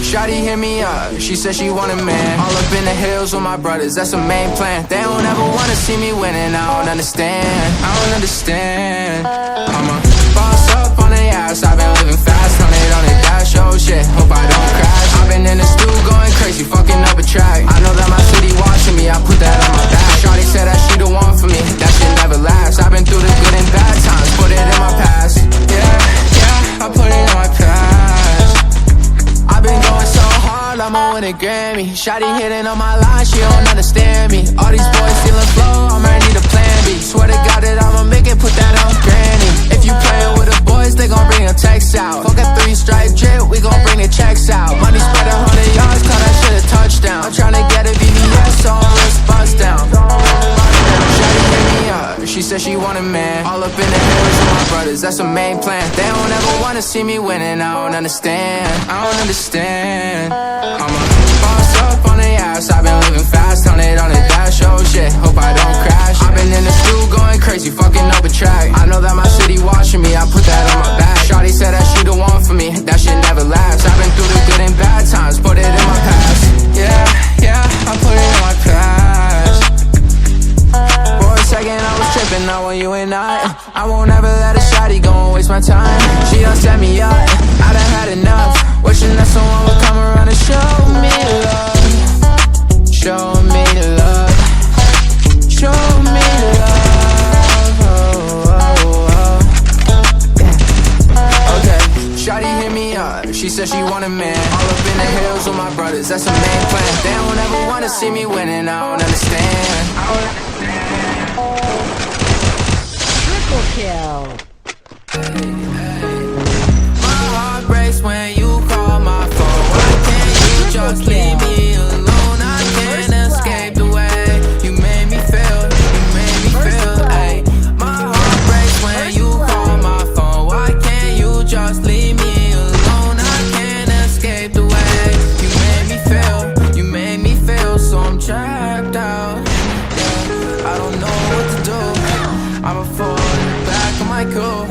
Shawty hit me up, she said she want a man. All up in the hills with my brothers, that's the main plan. They don't ever wanna see me winning, I don't understand. I don't understand. I'm a boss up on the ass, I've been living fast. 100 on the dash, oh shit, hope I don't crash. I've been in the stew going crazy, fucking up a track. I know that my city watching me, I put that on my back. Shawty said that she the one for me, that shit never lasts. I've been through the good and bad times, put it in my past. Yeah, I put it in my past. I've been going so hard, I'ma win a Grammy. Shawty hitting on my line, she don't understand me. All these boys feeling flow, I might need a plan B. Swear to God that I'ma make it, put that on granny. If you playin' with the boys, they gon' bring a text out. Fuck a 3-stripe drip, we gon' bring the checks out. Money spread 100 yards, call that shit a touchdown. I'm tryna get a VVS, so I'm wrist bust down. Shawty hit me up, she said she want a man. All up in the hills with my brothers, that's the main plan. They don't ever wanna see me winning, I don't understand. I don't understand. I'm a boss up on the ass, I've been living fast. 100 on the dash, oh shit, hope I don't crash. I've been in the stew going crazy, fucking up a track. I know that my city watching me, I put that on my back. Shawty said that she the one for me, that shit never lasts. I've been through the good and bad times, put it in my past. Yeah, I put it in my past. For a second I was tripping, now when you and I won't ever let a shawty go and waste my time. She done set me up, I done had enough. Wishing that someone would come around and show me love. Show me love. Show me love. Yeah. Okay, shawty hit me up, she said she want a man. All up in the hills with my brothers, that's the main plan. They don't ever wanna see me winning, I don't understand. I don't understand. Triple kill. My heart breaks when you call my phone. Why can't you just leave me alone? I can't escape the way you made me feel. You made me feel, ayy. My heart breaks when you call my phone. Why can't you just leave me alone? I can't escape the way you made me feel. You made me feel, so I'm checked out. Yeah, I don't know what to do. I'm a fall in the back of my cool.